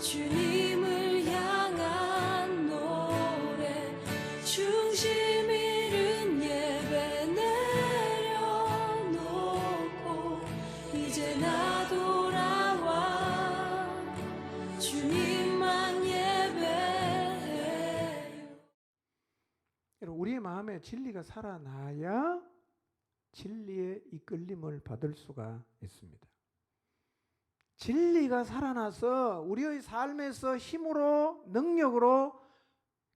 주님을 향한 노래 중심 잃은 예배 내려놓고 이제 나 돌아와 주님만 예배해요. 여러분, 우리의 마음에 진리가 살아나야 진리의 이끌림을 받을 수가 있습니다. 진리가 살아나서 우리의 삶에서 힘으로 능력으로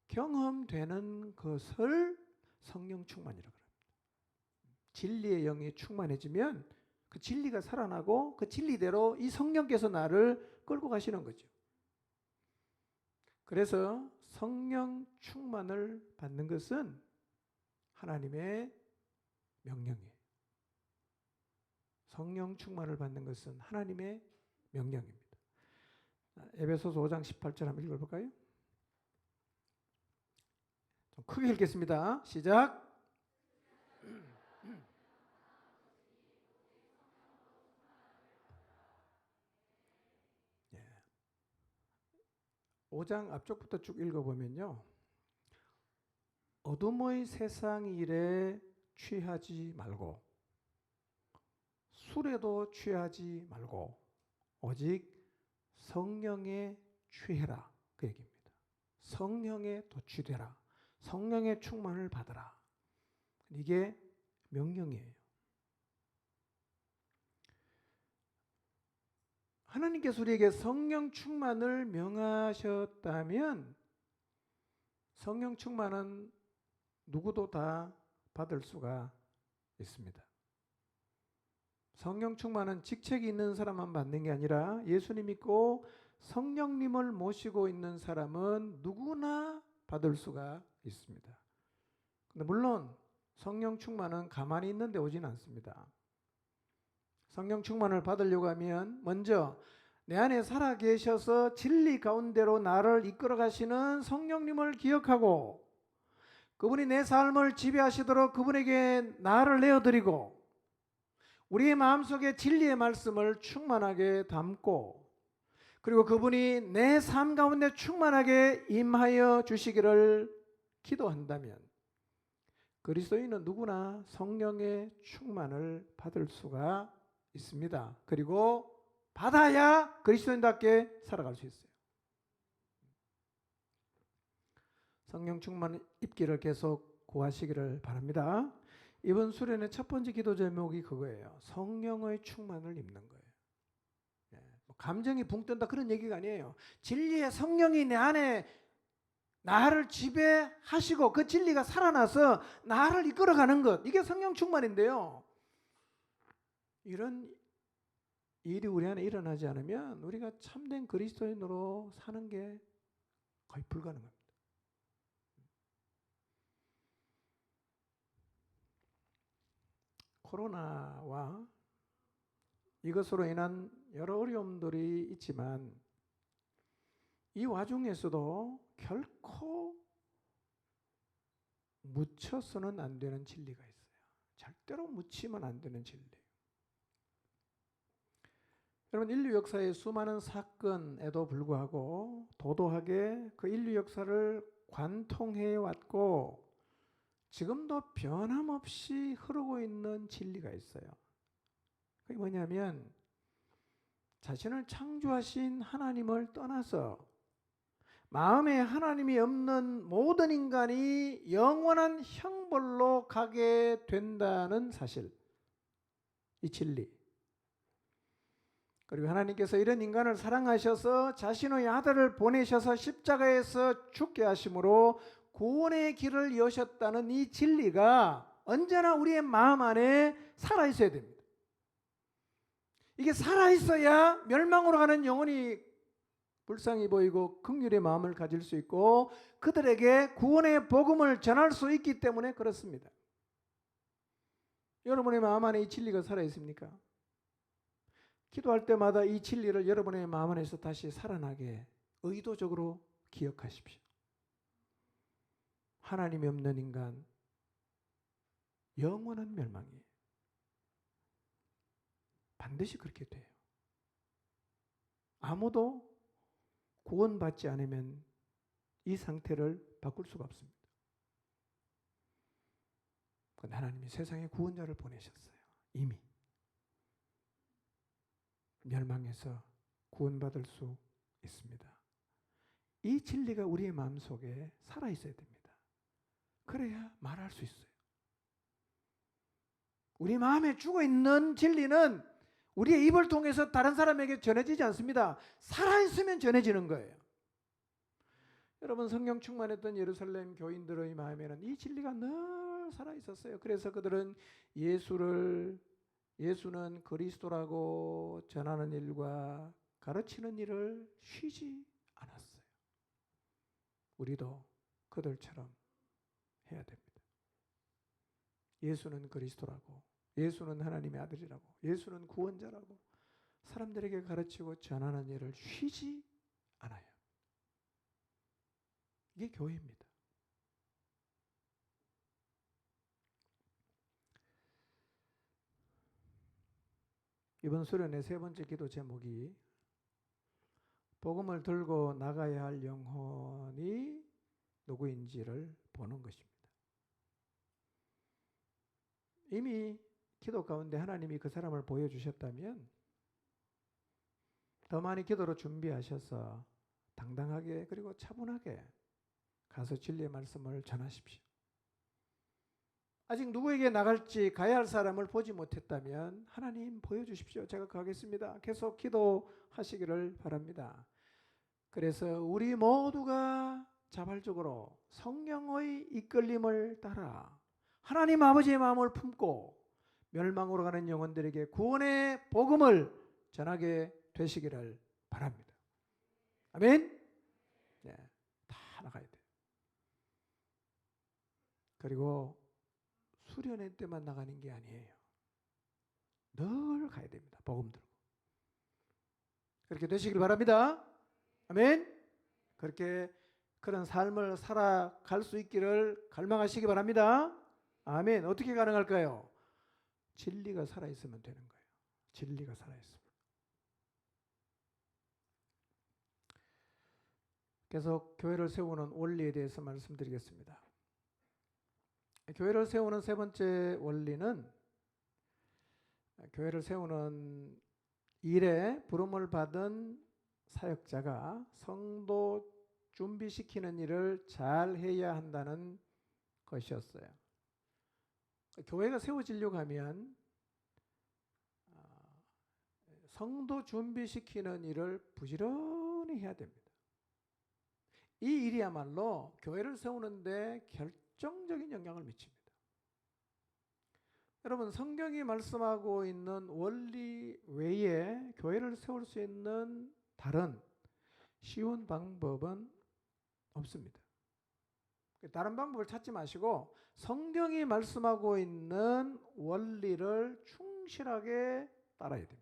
경험되는 것을 성령 충만이라고 합니다. 진리의 영이 충만해지면 그 진리가 살아나고 그 진리대로 이 성령께서 나를 끌고 가시는 거죠. 그래서 성령 충만을 받는 것은 하나님의 명령이에요. 성령 충만을 받는 것은 하나님의 명령입니다. 에베소서 5장 18절 한번 읽어볼까요? 좀 크게 읽겠습니다. 시작. 5장 앞쪽부터 쭉 읽어보면요, 어둠의 세상 일에 취하지 말고 술에도 취하지 말고 오직 성령에 취해라, 그 얘기입니다. 성령에 도취되라, 성령의 충만을 받으라. 이게 명령이에요. 하나님께서 우리에게 성령 충만을 명하셨다면 성령 충만은 누구도 다 받을 수가 있습니다. 성령 충만은 직책이 있는 사람만 받는 게 아니라 예수님 믿고 성령님을 모시고 있는 사람은 누구나 받을 수가 있습니다. 근데 물론 성령 충만은 가만히 있는 데 오진 않습니다. 성령 충만을 받으려고 하면 먼저 내 안에 살아 계셔서 진리 가운데로 나를 이끌어 가시는 성령님을 기억하고 그분이 내 삶을 지배하시도록 그분에게 나를 내어드리고 우리의 마음속에 진리의 말씀을 충만하게 담고 그리고 그분이 내 삶 가운데 충만하게 임하여 주시기를 기도한다면 그리스도인은 누구나 성령의 충만을 받을 수가 있습니다. 그리고 받아야 그리스도인답게 살아갈 수 있어요. 성령 충만 입기를 계속 구하시기를 바랍니다. 이번 수련의 첫 번째 기도 제목이 그거예요. 성령의 충만을 입는 거예요. 감정이 붕 뜬다 그런 얘기가 아니에요. 진리의 성령이 내 안에 나를 지배하시고 그 진리가 살아나서 나를 이끌어가는 것, 이게 성령 충만인데요. 이런 일이 우리 안에 일어나지 않으면 우리가 참된 그리스도인으로 사는 게 거의 불가능합니다. 코로나와 이것으로 인한 여러 어려움들이 있지만 이 와중에서도 결코 묻혀서는 안 되는 진리가 있어요. 절대로 묻히면 안 되는 진리. 여러분, 인류 역사의 수많은 사건에도 불구하고 도도하게 그 인류 역사를 관통해 왔고 지금도 변함없이 흐르고 있는 진리가 있어요. 그게 뭐냐면 자신을 창조하신 하나님을 떠나서 마음에 하나님이 없는 모든 인간이 영원한 형벌로 가게 된다는 사실, 이 진리. 그리고 하나님께서 이런 인간을 사랑하셔서 자신의 아들을 보내셔서 십자가에서 죽게 하심으로 구원의 길을 여셨다는 이 진리가 언제나 우리의 마음 안에 살아있어야 됩니다. 이게 살아있어야 멸망으로 가는 영혼이 불쌍히 보이고 긍휼의 마음을 가질 수 있고 그들에게 구원의 복음을 전할 수 있기 때문에 그렇습니다. 여러분의 마음 안에 이 진리가 살아있습니까? 기도할 때마다 이 진리를 여러분의 마음 안에서 다시 살아나게 의도적으로 기억하십시오. 하나님이 없는 인간 영원한 멸망이에요. 반드시 그렇게 돼요. 아무도 구원받지 않으면 이 상태를 바꿀 수가 없습니다. 그런데 하나님이 세상에 구원자를 보내셨어요. 이미 멸망해서 구원받을 수 있습니다. 이 진리가 우리의 마음속에 살아있어야 됩니다. 그래야 말할 수 있어요. 우리 마음에 죽어있는 진리는 우리의 입을 통해서 다른 사람에게 전해지지 않습니다. 살아있으면 전해지는 거예요. 여러분, 성령 충만했던 예루살렘 교인들의 마음에는 이 진리가 늘 살아있었어요. 그래서 그들은 예수는 그리스도라고 전하는 일과 가르치는 일을 쉬지 않았어요. 우리도 그들처럼 해야 됩니다. 예수는 그리스도라고, 예수는 하나님의 아들이라고, 예수는 구원자라고 사람들에게 가르치고 전하는 일을 쉬지 않아요. 이게 교회입니다. 이번 수련의 세 번째 기도 제목이 복음을 들고 나가야 할 영혼이 누구인지를 보는 것입니다. 이미 기도 가운데 하나님이 그 사람을 보여주셨다면 더 많이 기도로 준비하셔서 당당하게 그리고 차분하게 가서 진리의 말씀을 전하십시오. 아직 누구에게 나갈지 가야 할 사람을 보지 못했다면 하나님 보여주십시오. 제가 가겠습니다. 계속 기도하시기를 바랍니다. 그래서 우리 모두가 자발적으로 성령의 이끌림을 따라 하나님 아버지의 마음을 품고 멸망으로 가는 영혼들에게 구원의 복음을 전하게 되시기를 바랍니다. 아멘. 네, 다 나가야 돼요. 그리고 수련회 때만 나가는 게 아니에요. 늘 가야 됩니다. 복음 들고. 그렇게 되시길 바랍니다. 아멘. 그렇게 그런 삶을 살아갈 수 있기를 갈망하시기 바랍니다. 아멘. 어떻게 가능할까요? 진리가 살아있으면 되는 거예요. 진리가 살아있으면. 계속 교회를 세우는 원리에 대해서 말씀드리겠습니다. 교회를 세우는 세 번째 원리는 교회를 세우는 일에 부름을 받은 사역자가 성도 준비시키는 일을 잘 해야 한다는 것이었어요. 교회가 세워지려고 하면 성도 준비시키는 일을 부지런히 해야 됩니다. 이 일이야말로 교회를 세우는데 결정적인 영향을 미칩니다. 여러분, 성경이 말씀하고 있는 원리 외에 교회를 세울 수 있는 다른 쉬운 방법은 없습니다. 다른 방법을 찾지 마시고 성경이 말씀하고 있는 원리를 충실하게 따라야 됩니다.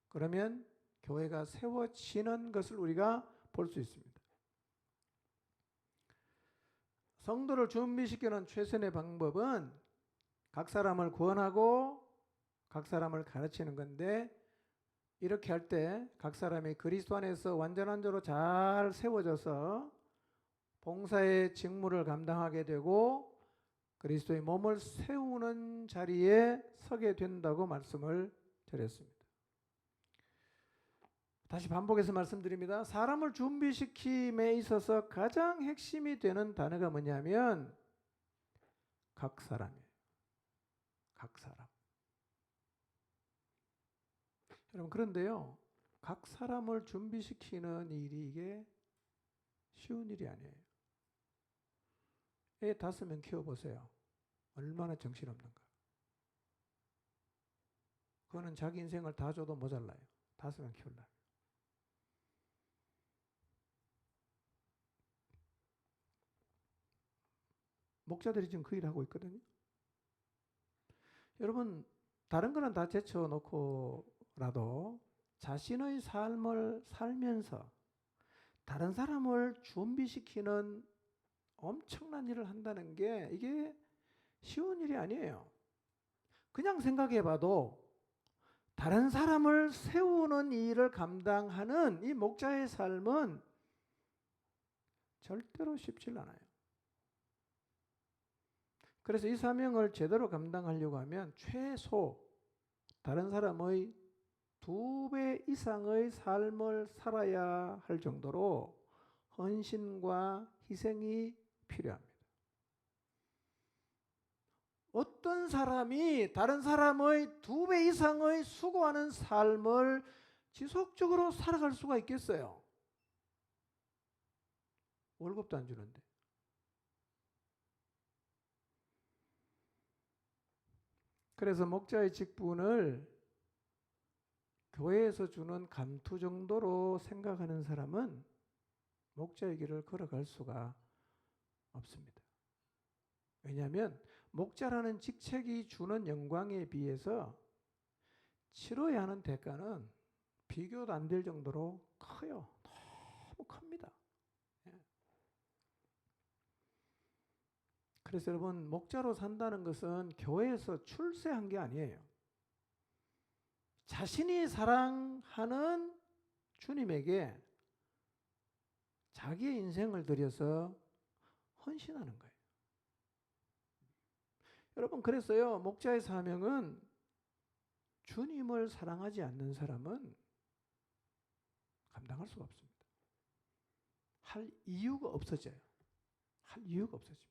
그러면 교회가 세워지는 것을 우리가 볼 수 있습니다. 성도를 준비시키는 최선의 방법은 각 사람을 구원하고 각 사람을 가르치는 건데, 이렇게 할 때 각 사람이 그리스도 안에서 완전한 자로 잘 세워져서 봉사의 직무를 감당하게 되고 그리스도의 몸을 세우는 자리에 서게 된다고 말씀을 드렸습니다. 다시 반복해서 말씀드립니다. 사람을 준비시킴에 있어서 가장 핵심이 되는 단어가 뭐냐면 각 사람이에요. 각 사람. 여러분, 그런데요, 각 사람을 준비시키는 일이 이게 쉬운 일이 아니에요. 애 5명 키워보세요. 얼마나 정신없는가. 그거는 자기 인생을 다 줘도 모자라요. 5명 키우려면. 목자들이 지금 그 일을 하고 있거든요. 여러분, 다른 거는 다 제쳐놓고라도 자신의 삶을 살면서 다른 사람을 준비시키는 엄청난 일을 한다는 게 이게 쉬운 일이 아니에요. 그냥 생각해봐도 다른 사람을 세우는 일을 감당하는 이 목자의 삶은 절대로 쉽지 않아요. 그래서 이 사명을 제대로 감당하려고 하면 최소 다른 사람의 2배 이상의 삶을 살아야 할 정도로 헌신과 희생이 필요합니다. 어떤 사람이 다른 사람의 2배 이상의 수고하는 삶을 지속적으로 살아갈 수가 있겠어요? 월급도 안 주는데. 그래서 목자의 직분을 교회에서 주는 감투 정도로 생각하는 사람은 목자의 길을 걸어갈 수가 없습니다. 왜냐하면 목자라는 직책이 주는 영광에 비해서 치러야 하는 대가는 비교도 안 될 정도로 커요. 너무 큽니다. 그래서 여러분, 목자로 산다는 것은 교회에서 출세한 게 아니에요. 자신이 사랑하는 주님에게 자기의 인생을 들여서 헌신하는 거예요. 여러분, 그래서요, 목자의 사명은 주님을 사랑하지 않는 사람은 감당할 수가 없습니다. 할 이유가 없어져요. 할 이유가 없어집니다.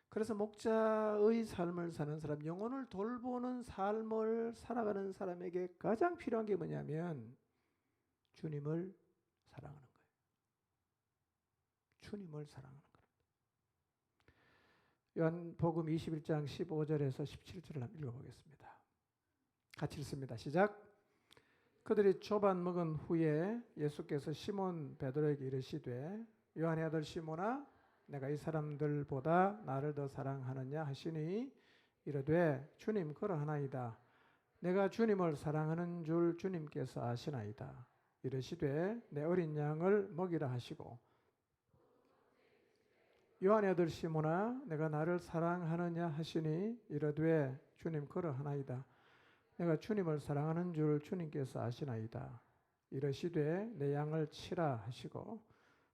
그래서 목자의 삶을 사는 사람, 영혼을 돌보는 삶을 살아가는 사람에게 가장 필요한 게 뭐냐면 주님을 사랑하는 거예요. 주님을 사랑하는 거예요. 요한복음 21장 15절에서 17절을 한번 읽어보겠습니다. 같이 읽습니다. 시작. 그들이 초반 먹은 후에 예수께서 시몬 베드로에게 이르시되 요한의 아들 시몬아 내가 이 사람들보다 나를 더 사랑하느냐 하시니 이르되 주님 그러하나이다. 내가 주님을 사랑하는 줄 주님께서 아시나이다. 이르시되 내 어린 양을 먹이라 하시고 요한의 아들 시몬아 내가 나를 사랑하느냐 하시니 이르되 주님 그러하나이다. 내가 주님을 사랑하는 줄 주님께서 아시나이다. 이르시되 내 양을 치라 하시고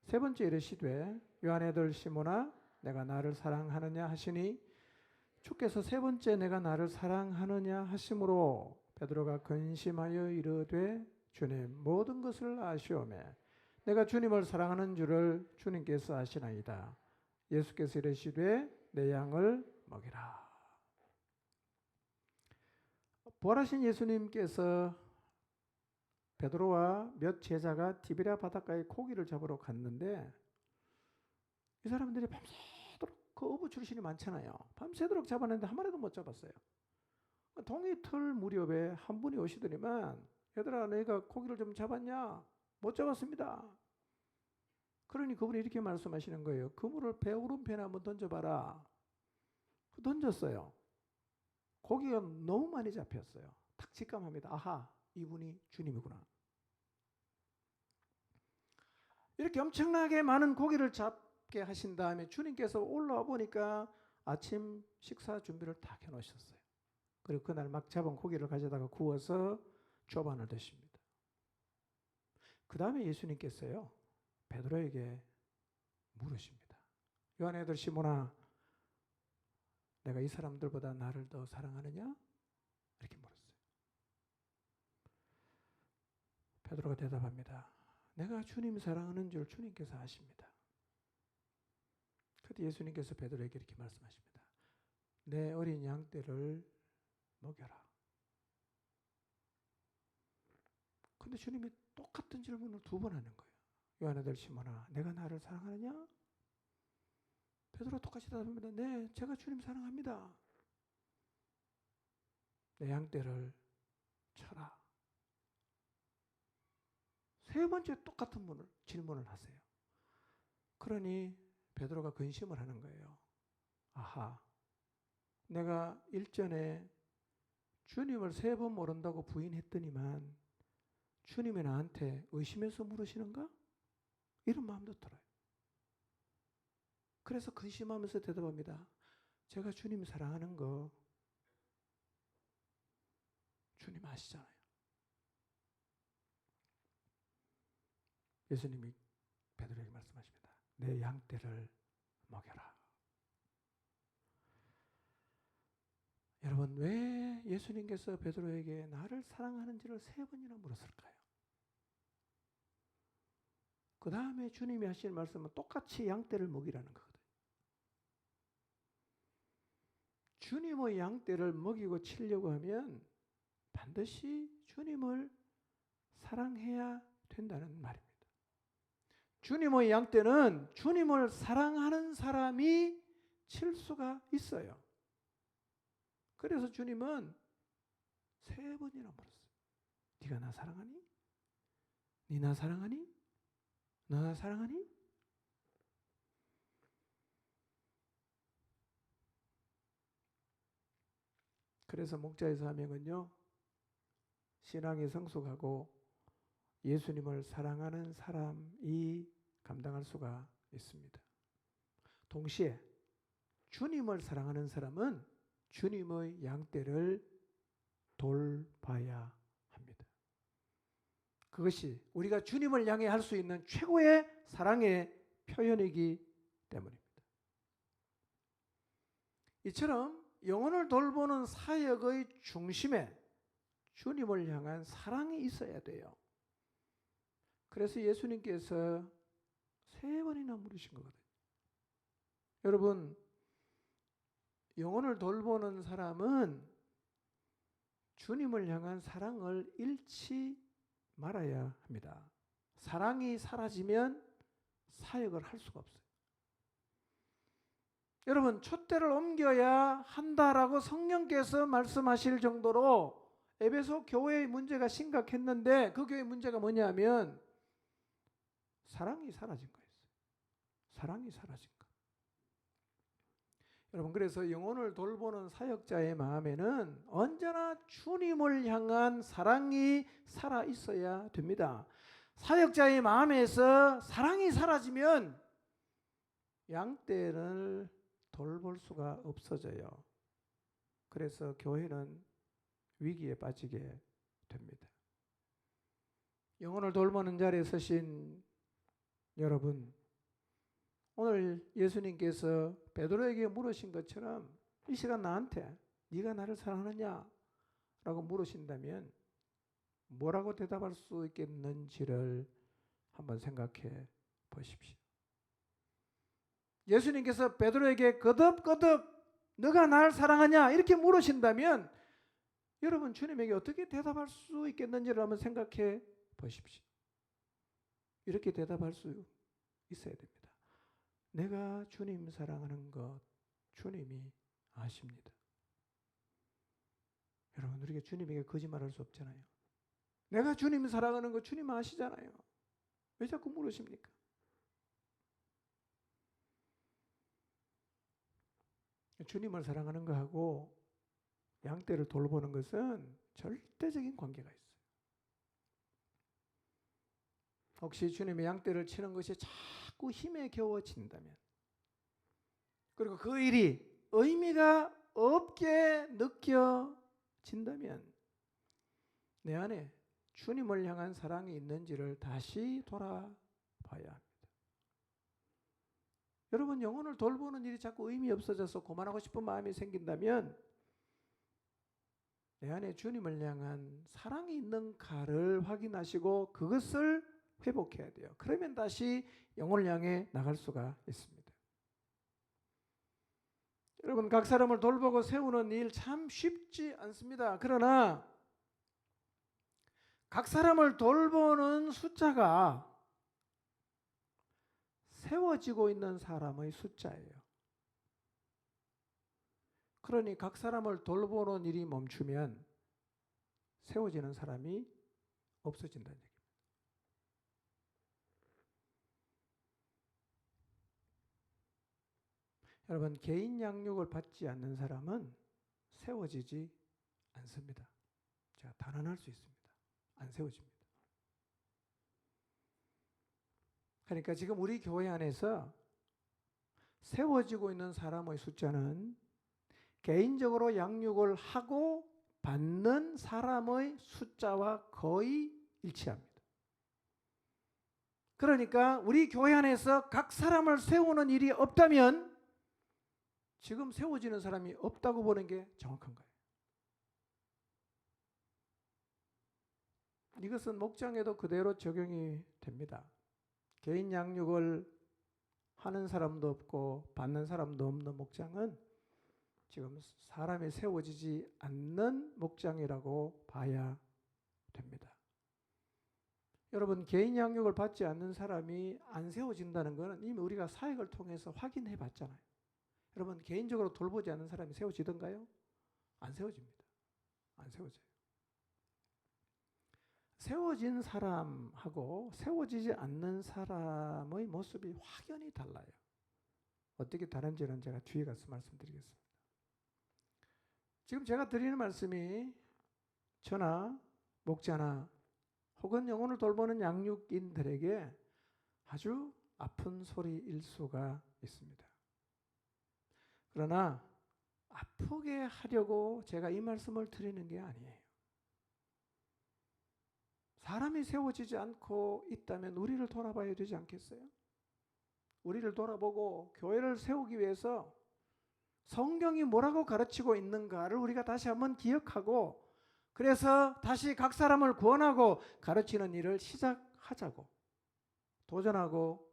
세 번째 이르시되 요한의 아들 시몬아 내가 나를 사랑하느냐 하시니 주께서 세 번째 내가 나를 사랑하느냐 하심으로 베드로가 근심하여 이르되 주님 모든 것을 아시오매 내가 주님을 사랑하는 줄을 주님께서 아시나이다. 예수께서 이르시되 내 양을 먹이라. 부활하신 예수님께서 베드로와 몇 제자가 디베랴 바닷가에 고기를 잡으러 갔는데 이 사람들이 밤새도록 그 어부 출신이 많잖아요. 밤새도록 잡았는데 한 마리도 못 잡았어요. 동이틀 무렵에 한 분이 오시더니만 얘들아 너희가 고기를 좀 잡았냐? 못 잡았습니다. 그러니 그분이 이렇게 말씀하시는 거예요. 그물을 배 오른편에 한번 던져봐라. 던졌어요. 고기가 너무 많이 잡혔어요. 딱 직감합니다. 아하, 이분이 주님이구나. 이렇게 엄청나게 많은 고기를 잡게 하신 다음에 주님께서 올라와 보니까 아침 식사 준비를 다 해놓으셨어요. 그리고 그날 막 잡은 고기를 가져다가 구워서 조반을 드십니다. 그 다음에 예수님께서요 베드로에게 물으십니다. 요한의 아들 시몬아 내가 이 사람들보다 나를 더 사랑하느냐? 이렇게 물었어요. 베드로가 대답합니다. 내가 주님 사랑하는 줄 주님께서 아십니다. 그때 예수님께서 베드로에게 이렇게 말씀하십니다. 내 어린 양떼를 먹여라. 근데 주님이 똑같은 질문을 2번 하는 거예요. 요한의 아들 시몬아 내가 나를 사랑하느냐? 베드로가 똑같이 대답합니다. 네, 제가 주님 사랑합니다. 내 양떼를 쳐라. 세 번째 똑같은 질문을 하세요. 그러니 베드로가 근심을 하는 거예요. 아하, 내가 일전에 주님을 3번 모른다고 부인했더니만 주님이 나한테 의심해서 물으시는가? 이런 마음도 들어요. 그래서 근심하면서 대답합니다. 제가 주님 사랑하는 거 주님 아시잖아요. 예수님이 베드로에게 말씀하십니다. 내 양떼를 먹여라. 여러분, 왜 예수님께서 베드로에게 나를 사랑하는지를 3번이나 물었을까요? 그 다음에 주님이 하신 말씀은 똑같이 양떼를 먹이라는 거거든요. 주님의 양떼를 먹이고 치려고 하면 반드시 주님을 사랑해야 된다는 말입니다. 주님의 양떼는 주님을 사랑하는 사람이 칠 수가 있어요. 그래서 주님은 3번이나 물었어요. 네가 나 사랑하니? 네 나 사랑하니? 너 나 사랑하니? 그래서 목자의 사명은요, 신앙이 성숙하고 예수님을 사랑하는 사람이 감당할 수가 있습니다. 동시에 주님을 사랑하는 사람은 주님의 양떼를 돌봐야 합니다. 그것이 우리가 주님을 향해 할 수 있는 최고의 사랑의 표현이기 때문입니다. 이처럼 영혼을 돌보는 사역의 중심에 주님을 향한 사랑이 있어야 돼요. 그래서 예수님께서 3번이나 물으신 거거든요. 여러분, 영혼을 돌보는 사람은 주님을 향한 사랑을 잃지 말아야 합니다. 사랑이 사라지면 사역을 할 수가 없어요. 여러분, 촛대를 옮겨야 한다라고 성령께서 말씀하실 정도로 에베소 교회의 문제가 심각했는데 그 교회의 문제가 뭐냐면 사랑이 사라진 거였어요. 사랑이 사라진 거. 여러분, 그래서 영혼을 돌보는 사역자의 마음에는 언제나 주님을 향한 사랑이 살아 있어야 됩니다. 사역자의 마음에서 사랑이 사라지면 양떼를 돌볼 수가 없어져요. 그래서 교회는 위기에 빠지게 됩니다. 영혼을 돌보는 자리에 서신 여러분, 오늘 예수님께서 베드로에게 물으신 것처럼 이 시간 나한테 네가 나를 사랑하느냐? 라고 물으신다면 뭐라고 대답할 수 있겠는지를 한번 생각해 보십시오. 예수님께서 베드로에게 거듭거듭 너가 나를 사랑하냐? 이렇게 물으신다면 여러분 주님에게 어떻게 대답할 수 있겠는지를 한번 생각해 보십시오. 이렇게 대답할 수 있어야 됩니다. 내가 주님 사랑하는 것 주님이 아십니다. 여러분, 우리가 주님에게 거짓말할 수 없잖아요. 내가 주님 사랑하는 거 주님 아시잖아요. 왜 자꾸 물으십니까? 주님을 사랑하는 거하고 양떼를 돌보는 것은 절대적인 관계가 있어요. 혹시 주님의 양떼를 치는 것이 자꾸 힘에 겨워진다면, 그리고 그 일이 의미가 없게 느껴진다면 내 안에 주님을 향한 사랑이 있는지를 다시 돌아봐야 합니다. 여러분, 영혼을 돌보는 일이 자꾸 의미 없어져서 그만하고 싶은 마음이 생긴다면 내 안에 주님을 향한 사랑이 있는가를 확인하시고 그것을 회복해야 돼요. 그러면 다시 영혼을 향해 나갈 수가 있습니다. 여러분, 각 사람을 돌보고 세우는 일 참 쉽지 않습니다. 그러나 각 사람을 돌보는 숫자가 세워지고 있는 사람의 숫자예요. 그러니 각 사람을 돌보는 일이 멈추면 세워지는 사람이 없어진다는 얘기입니다. 여러분, 개인 양육을 받지 않는 사람은 세워지지 않습니다. 제가 단언할 수 있습니다. 안 세워집니다. 그러니까 지금 우리 교회 안에서 세워지고 있는 사람의 숫자는 개인적으로 양육을 하고 받는 사람의 숫자와 거의 일치합니다. 그러니까 우리 교회 안에서 각 사람을 세우는 일이 없다면 지금 세워지는 사람이 없다고 보는 게 정확한 거예요. 이것은 목장에도 그대로 적용이 됩니다. 개인 양육을 하는 사람도 없고 받는 사람도 없는 목장은 지금 사람이 세워지지 않는 목장이라고 봐야 됩니다. 여러분, 개인 양육을 받지 않는 사람이 안 세워진다는 것은 이미 우리가 사역을 통해서 확인해 봤잖아요. 여러분, 개인적으로 돌보지 않는 사람이 세워지던가요? 안 세워집니다. 안 세워져요. 세워진 사람하고 세워지지 않는 사람의 모습이 확연히 달라요. 어떻게 다른지는 제가 뒤에 가서 말씀드리겠습니다. 지금 제가 드리는 말씀이 저나 목자나 혹은 영혼을 돌보는 양육인들에게 아주 아픈 소리일 수가 있습니다. 그러나 아프게 하려고 제가 이 말씀을 드리는 게 아니에요. 사람이 세워지지 않고 있다면 우리를 돌아봐야 되지 않겠어요? 우리를 돌아보고 교회를 세우기 위해서 성경이 뭐라고 가르치고 있는가를 우리가 다시 한번 기억하고, 그래서 다시 각 사람을 구원하고 가르치는 일을 시작하자고 도전하고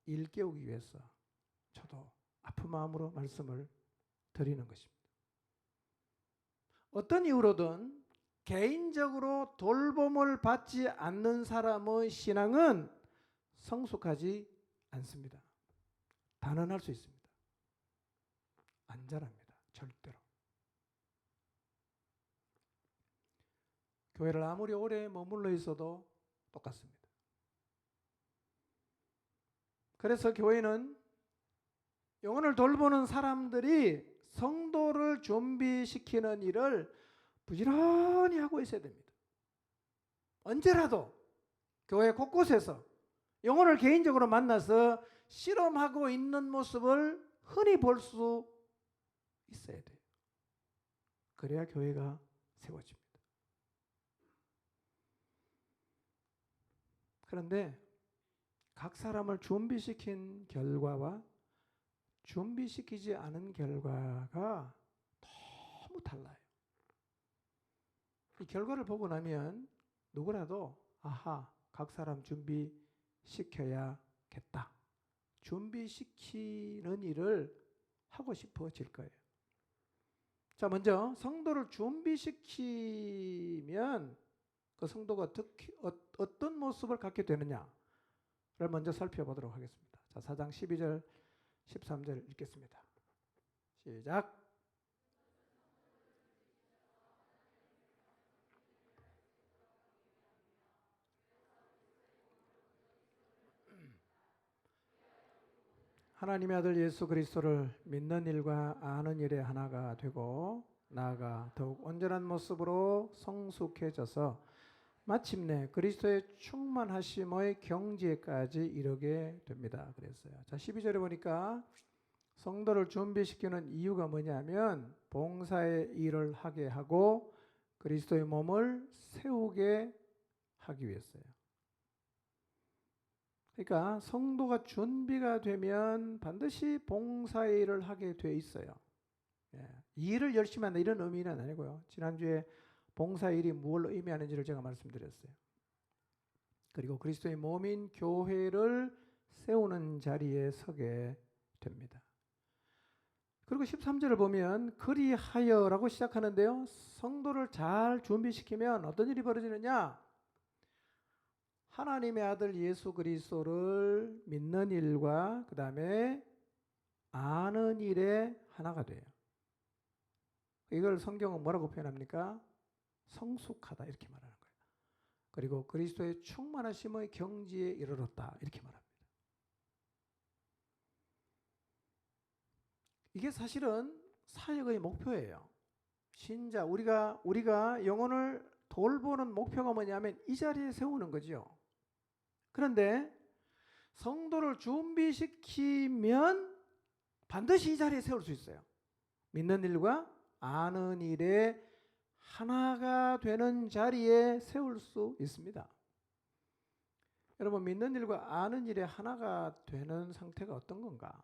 일깨우기 위해서 저도 아픈 마음으로 말씀을 드리는 것입니다. 어떤 이유로든 개인적으로 돌봄을 받지 않는 사람의 신앙은 성숙하지 않습니다. 단언할 수 있습니다. 안 자랍니다. 절대로. 교회를 아무리 오래 머물러 있어도 똑같습니다. 그래서 교회는 영혼을 돌보는 사람들이 성도를 준비시키는 일을 부지런히 하고 있어야 됩니다. 언제라도 교회 곳곳에서 영혼을 개인적으로 만나서 실험하고 있는 모습을 흔히 볼 수 있어야 돼요. 그래야 교회가 세워집니다. 그런데 각 사람을 준비시킨 결과와 준비시키지 않은 결과가 너무 달라요. 이 결과를 보고 나면 누구라도 아하, 각 사람 준비시켜야겠다. 준비시키는 일을 하고 싶어질 거예요. 자, 먼저 성도를 준비시키면 그 성도가 어떤 모습을 갖게 되느냐를 먼저 살펴보도록 하겠습니다. 자, 4장 12절 13절 읽겠습니다. 시작. 하나님의 아들 예수 그리스도를 믿는 일과 아는 일에 하나가 되고 나아가 더욱 온전한 모습으로 성숙해져서 마침내 그리스도의 충만하심의 경지에까지 이르게 됩니다. 그랬어요. 자, 12절에 보니까 성도를 준비시키는 이유가 뭐냐면 봉사의 일을 하게 하고 그리스도의 몸을 세우게 하기 위해서요. 그러니까 성도가 준비가 되면 반드시 봉사의 일을 하게 돼 있어요. 이 일을 열심히 한다 이런 의미는 아니고요. 지난주에 봉사일이 무엇을 의미하는지를 제가 말씀드렸어요. 그리고 그리스도의 몸인 교회를 세우는 자리에 서게 됩니다. 그리고 13절을 보면 그리하여라고 시작하는데요. 성도를 잘 준비시키면 어떤 일이 벌어지느냐? 하나님의 아들 예수 그리스도를 믿는 일과 그 다음에 아는 일에 하나가 돼요. 이걸 성경은 뭐라고 표현합니까? 성숙하다 이렇게 말하는 거예요. 그리고 그리스도의 충만하심의 경지에 이르렀다 이렇게 말합니다. 이게 사실은 사역의 목표예요. 신자 우리가 영혼을 돌보는 목표가 뭐냐면 이 자리에 세우는 거죠. 그런데 성도를 준비시키면 반드시 이 자리에 세울 수 있어요. 믿는 일과 아는 일에 하나가 되는 자리에 세울 수 있습니다. 여러분, 믿는 일과 아는 일에 하나가 되는 상태가 어떤 건가?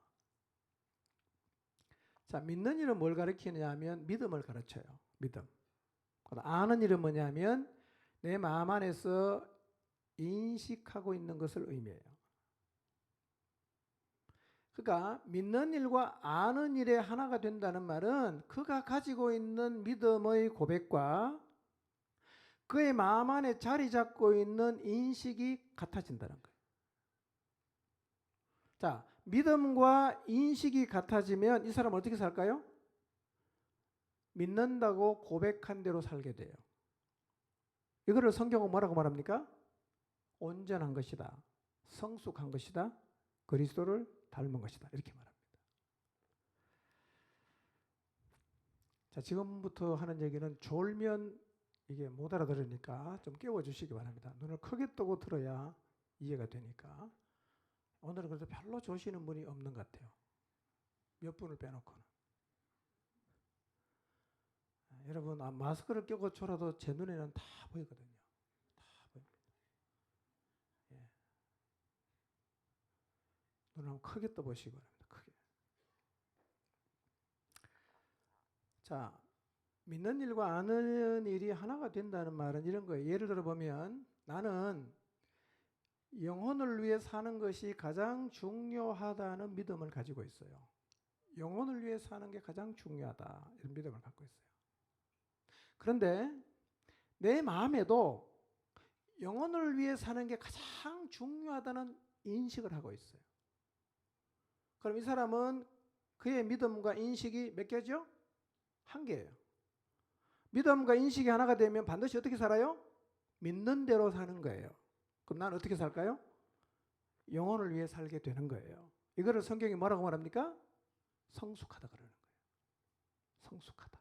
자, 믿는 일은 뭘 가르치느냐 하면 믿음을 가르쳐요. 믿음. 아는 일은 뭐냐면 내 마음 안에서 인식하고 있는 것을 의미해요. 그러니까 믿는 일과 아는 일에 하나가 된다는 말은 그가 가지고 있는 믿음의 고백과 그의 마음 안에 자리 잡고 있는 인식이 같아진다는 거예요. 자, 믿음과 인식이 같아지면 이 사람 어떻게 살까요? 믿는다고 고백한 대로 살게 돼요. 이거를 성경은 뭐라고 말합니까? 온전한 것이다. 성숙한 것이다. 그리스도를 닮은 것이다. 이렇게 말합니다. 자, 지금부터 하는 얘기는 졸면 이게 못 알아들으니까 좀 깨워주시기 바랍니다. 눈을 크게 뜨고 들어야 이해가 되니까. 오늘은 그래도 별로 조시는 분이 없는 것 같아요. 몇 분을 빼놓고는. 여러분, 마스크를 껴고 졸아도 제 눈에는 다 보이거든요. 다 보입니다. 예. 눈을 한번 크게 떠보시기 바랍니다. 크게. 자, 믿는 일과 아는 일이 하나가 된다는 말은 이런 거예요. 예를 들어 보면 나는 영혼을 위해 사는 것이 가장 중요하다는 믿음을 가지고 있어요. 영혼을 위해 사는 게 가장 중요하다. 이런 믿음을 갖고 있어요. 그런데 내 마음에도 영혼을 위해 사는 게 가장 중요하다는 인식을 하고 있어요. 그럼 이 사람은 그의 믿음과 인식이 몇 개죠? 한 개예요. 믿음과 인식이 하나가 되면 반드시 어떻게 살아요? 믿는 대로 사는 거예요. 그럼 난 어떻게 살까요? 영혼을 위해 살게 되는 거예요. 이거를 성경이 뭐라고 말합니까? 성숙하다 그러는 거예요. 성숙하다.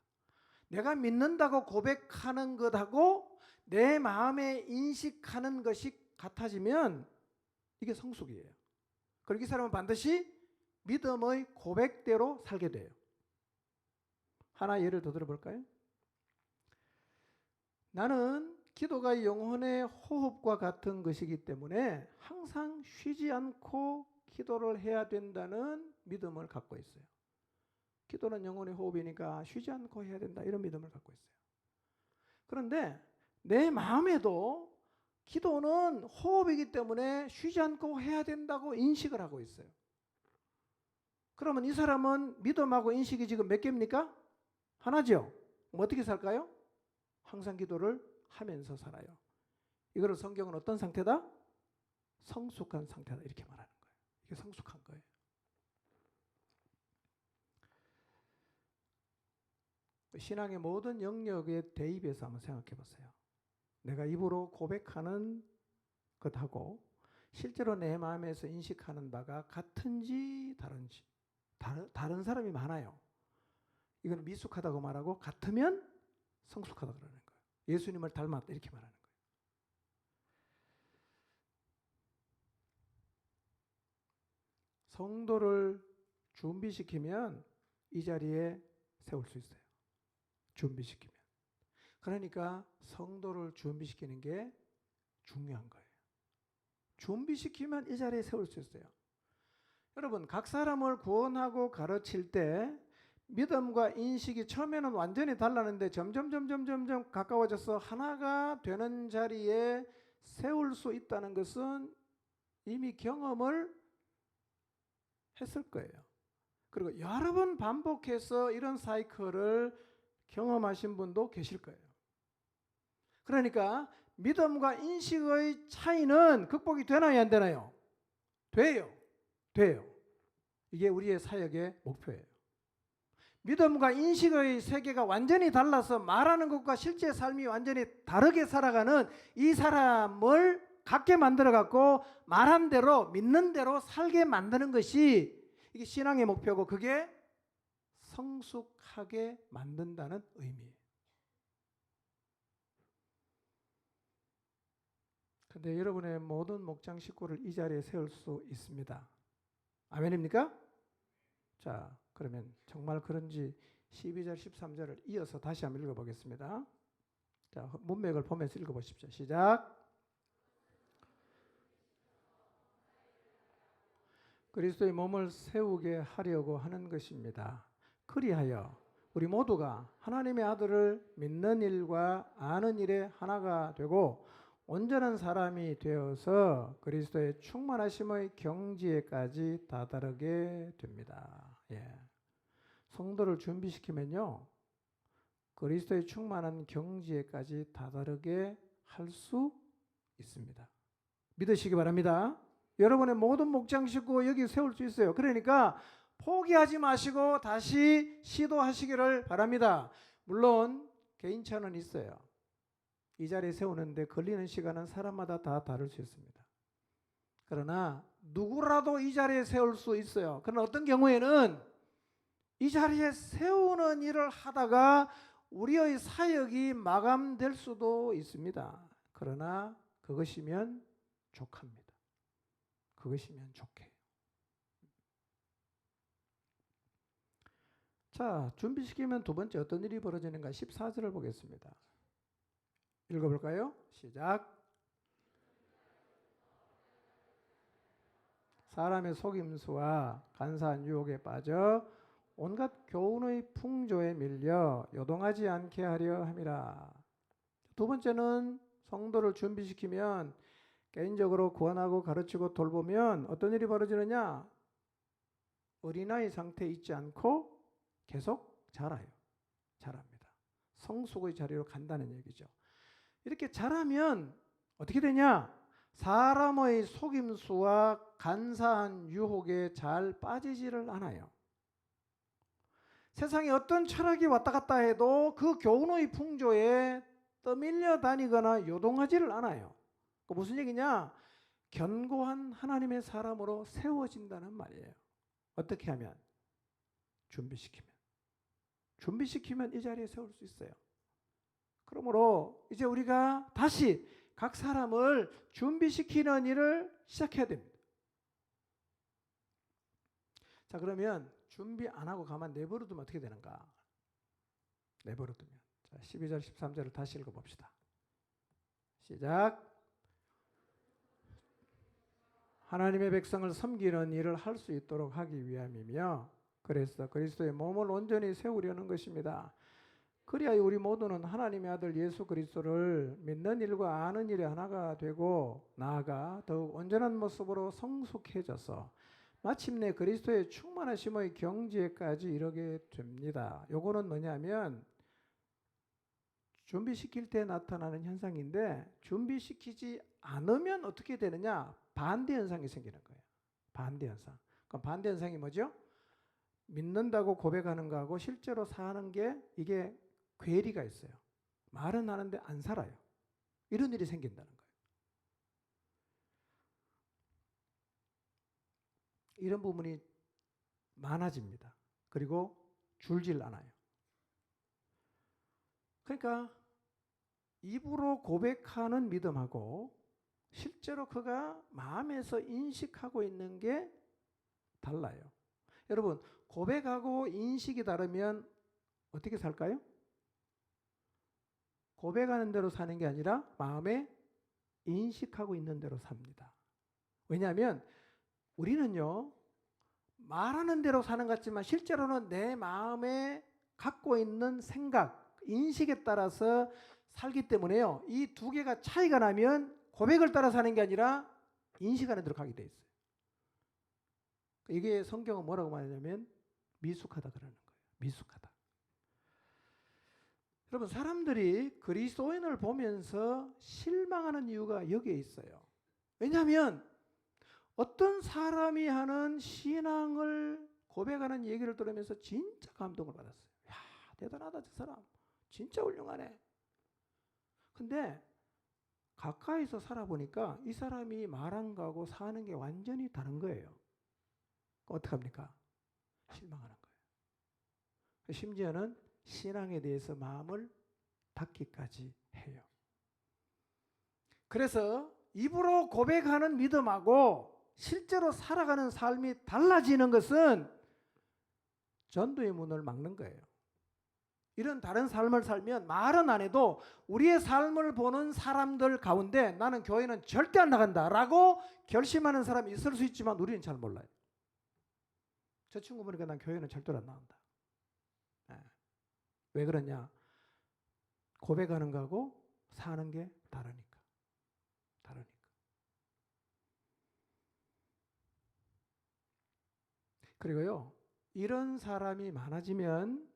내가 믿는다고 고백하는 것하고 내 마음에 인식하는 것이 같아지면 이게 성숙이에요. 그리고 이 사람은 반드시 믿음의 고백대로 살게 돼요. 하나 예를 더 들어볼까요? 나는 기도가 영혼의 호흡과 같은 것이기 때문에 항상 쉬지 않고 기도를 해야 된다는 믿음을 갖고 있어요. 기도는 영혼의 호흡이니까 쉬지 않고 해야 된다, 이런 믿음을 갖고 있어요. 그런데 내 마음에도 기도는 호흡이기 때문에 쉬지 않고 해야 된다고 인식을 하고 있어요. 그러면 이 사람은 믿음하고 인식이 지금 몇 개입니까? 하나죠. 그럼 어떻게 살까요? 항상 기도를 하면서 살아요. 이거를 성경은 어떤 상태다? 성숙한 상태다, 이렇게 말하는 거예요. 이게 성숙한 거예요. 신앙의 모든 영역에 대입해서 한번 생각해 보세요. 내가 입으로 고백하는 것하고 실제로 내 마음에서 인식하는 바가 같은지 다른지. 다른 사람이 많아요. 이건 미숙하다고 말하고 같으면 성숙하다 그러는 거예요. 예수님을 닮았다, 이렇게 말하는 거예요. 성도를 준비시키면 이 자리에 세울 수 있어요. 준비시키면. 그러니까 성도를 준비시키는 게 중요한 거예요. 준비시키면 이 자리에 세울 수 있어요. 여러분, 각 사람을 구원하고 가르칠 때 믿음과 인식이 처음에는 완전히 달랐는데 점점 가까워져서 하나가 되는 자리에 세울 수 있다는 것은 이미 경험을 했을 거예요. 그리고 여러 번 반복해서 이런 사이클을 경험하신 분도 계실 거예요. 그러니까 믿음과 인식의 차이는 극복이 되나요, 안 되나요? 돼요. 이게 우리의 사역의 목표예요. 믿음과 인식의 세계가 완전히 달라서 말하는 것과 실제 삶이 완전히 다르게 살아가는 이 사람을 갖게 만들어 갖고 말한 대로 믿는 대로 살게 만드는 것이 이게 신앙의 목표고, 그게 성숙하게 만든다는 의미예요. 그런데 여러분의 모든 목장 식구를 이 자리에 세울 수 있습니다. 아멘입니까? 자, 그러면 정말 그런지 12절 13절을 이어서 다시 한번 읽어보겠습니다. 자, 문맥을 보면서 읽어보십시오. 시작. 그리스도의 몸을 세우게 하려고 하는 것입니다. 그리하여 우리 모두가 하나님의 아들을 믿는 일과 아는 일에 하나가 되고 온전한 사람이 되어서 그리스도의 충만하심의 경지에까지 다다르게 됩니다. 예. 성도를 준비시키면요, 그리스도의 충만한 경지에까지 다다르게 할 수 있습니다. 믿으시기 바랍니다. 여러분의 모든 목장 식구 여기 세울 수 있어요. 그러니까 포기하지 마시고 다시 시도하시기를 바랍니다. 물론 개인차는 있어요. 이 자리에 세우는데 걸리는 시간은 사람마다 다 다를 수 있습니다. 그러나 누구라도 이 자리에 세울 수 있어요. 그러나 어떤 경우에는 이 자리에 세우는 일을 하다가 우리의 사역이 마감될 수도 있습니다. 그러나 그것이면 족합니다. 그것이면 족해요. 자, 준비시키면 두 번째 어떤 일이 벌어지는가 14절을 보겠습니다. 읽어볼까요? 시작. 사람의 속임수와 간사한 유혹에 빠져 온갖 교훈의 풍조에 밀려 요동하지 않게 하려 함이라. 두 번째는 성도를 준비시키면 개인적으로 구원하고 가르치고 돌보면 어떤 일이 벌어지느냐? 어린아이 상태에 있지 않고 계속 자라요. 자랍니다. 성숙의 자리로 간다는 얘기죠. 이렇게 자라면 어떻게 되냐? 사람의 속임수와 간사한 유혹에 잘 빠지지를 않아요. 세상에 어떤 철학이 왔다 갔다 해도 그 교훈의 풍조에 떠밀려 다니거나 요동하지를 않아요. 그 무슨 얘기냐? 견고한 하나님의 사람으로 세워진다는 말이에요. 어떻게 하면? 준비시키면 이 자리에 세울 수 있어요. 그러므로 이제 우리가 다시 각 사람을 준비시키는 일을 시작해야 됩니다. 자, 그러면 준비 안 하고 가만 내버려두면 어떻게 되는가? 내버려두면. 자, 12절 13절을 다시 읽어봅시다. 시작. 하나님의 백성을 섬기는 일을 할 수 있도록 하기 위함이며 그래서 그리스도의 몸을 온전히 세우려는 것입니다. 그리하여 우리 모두는 하나님의 아들 예수 그리스도를 믿는 일과 아는 일에 하나가 되고 나아가 더욱 온전한 모습으로 성숙해져서 마침내 그리스도의 충만하심의 경지에까지 이르게 됩니다. 요거는 뭐냐면 준비시킬 때 나타나는 현상인데 준비시키지 않으면 어떻게 되느냐? 반대 현상이 생기는 거예요. 반대 현상. 그럼 반대 현상이 뭐죠? 믿는다고 고백하는 거하고 실제로 사는 게 이게 괴리가 있어요. 말은 하는데 안 살아요. 이런 일이 생긴다는 거예요. 이런 부분이 많아집니다. 그리고 줄질 않아요. 그러니까 입으로 고백하는 믿음하고 실제로 그가 마음에서 인식하고 있는 게 달라요. 여러분, 고백하고 인식이 다르면 어떻게 살까요? 고백하는 대로 사는 게 아니라 마음에 인식하고 있는 대로 삽니다. 왜냐하면 우리는요, 말하는 대로 사는 것 같지만 실제로는 내 마음에 갖고 있는 생각, 인식에 따라서 살기 때문에요. 이 두 개가 차이가 나면 고백을 따라 사는 게 아니라 인식하는 대로 가게 돼 있어요. 이게 성경은 뭐라고 말하냐면 미숙하다 그러는 거예요. 미숙하다. 여러분, 사람들이 그리스도인을 보면서 실망하는 이유가 여기에 있어요. 왜냐하면 어떤 사람이 하는 신앙을 고백하는 얘기를 들으면서 진짜 감동을 받았어요. 야, 대단하다 저 사람. 진짜 훌륭하네. 근데 가까이서 살아보니까 이 사람이 말한 거하고 사는 게 완전히 다른 거예요. 어떡합니까? 실망하는 거예요. 심지어는 신앙에 대해서 마음을 닫기까지 해요. 그래서 입으로 고백하는 믿음하고 실제로 살아가는 삶이 달라지는 것은 전도의 문을 막는 거예요. 이런 다른 삶을 살면 말은 안 해도 우리의 삶을 보는 사람들 가운데 나는 교회는 절대 안 나간다라고 결심하는 사람이 있을 수 있지만 우리는 잘 몰라요. 저 친구 보니까 난 교회는 절대로 안 나간다. 왜 그러냐? 고백하는 거하고 사는 게 다르니까. 그리고요, 이런 사람이 많아지면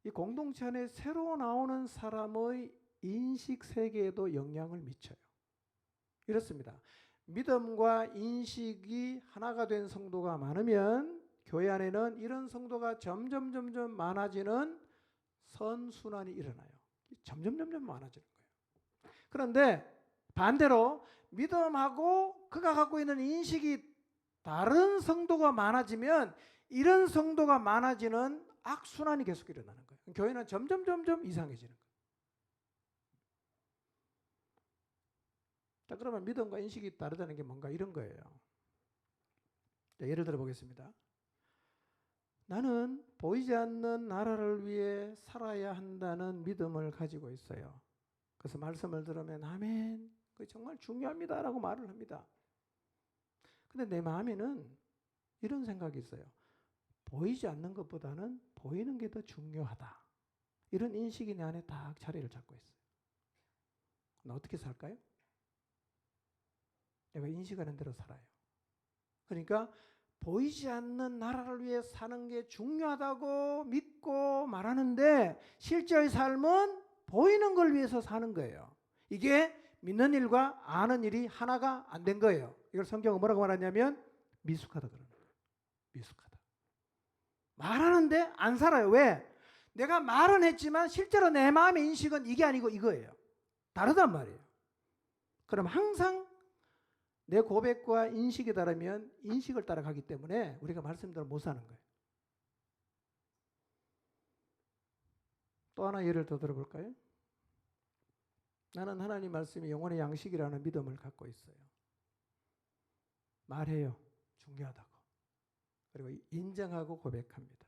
이 공동체 안에 새로 나오는 사람의 인식 세계에도 영향을 미쳐요. 이렇습니다. 믿음과 인식이 하나가 된 성도가 많으면 교회 안에는 이런 성도가 점점 많아지는 선순환이 일어나요. 점점 많아지는 거예요. 그런데 반대로 믿음하고 그가 갖고 있는 인식이 다른 성도가 많아지면 이런 성도가 많아지는 악순환이 계속 일어나는 거예요. 교회는 점점 이상해지는 거예요. 자, 그러면 믿음과 인식이 다르다는 게 뭔가 이런 거예요. 자, 예를 들어 보겠습니다. 나는 보이지 않는 나라를 위해 살아야 한다는 믿음을 가지고 있어요. 그래서 말씀을 들으면 아멘, 그게 정말 중요합니다라고 말을 합니다. 근데 내 마음에는 이런 생각이 있어요. 보이지 않는 것보다는 보이는 게 더 중요하다. 이런 인식이 내 안에 딱 자리를 잡고 있어요. 나 어떻게 살까요? 내가 인식하는 대로 살아요. 그러니까 보이지 않는 나라를 위해 사는 게 중요하다고 믿고 말하는데 실제의 삶은 보이는 걸 위해서 사는 거예요. 이게 믿는 일과 아는 일이 하나가 안 된 거예요. 이걸 성경은 뭐라고 말하냐면 미숙하다 그러는 거예요. 미숙하다. 말하는데 안 살아요. 왜? 내가 말은 했지만 실제로 내 마음의 인식은 이게 아니고 이거예요. 다르단 말이에요. 그럼 항상 내 고백과 인식이 다르면 인식을 따라가기 때문에 우리가 말씀대로 못 사는 거예요. 또 하나 예를 더 들어볼까요? 나는 하나님 말씀이 영혼의 양식이라는 믿음을 갖고 있어요. 말해요. 중요하다고. 그리고 인정하고 고백합니다.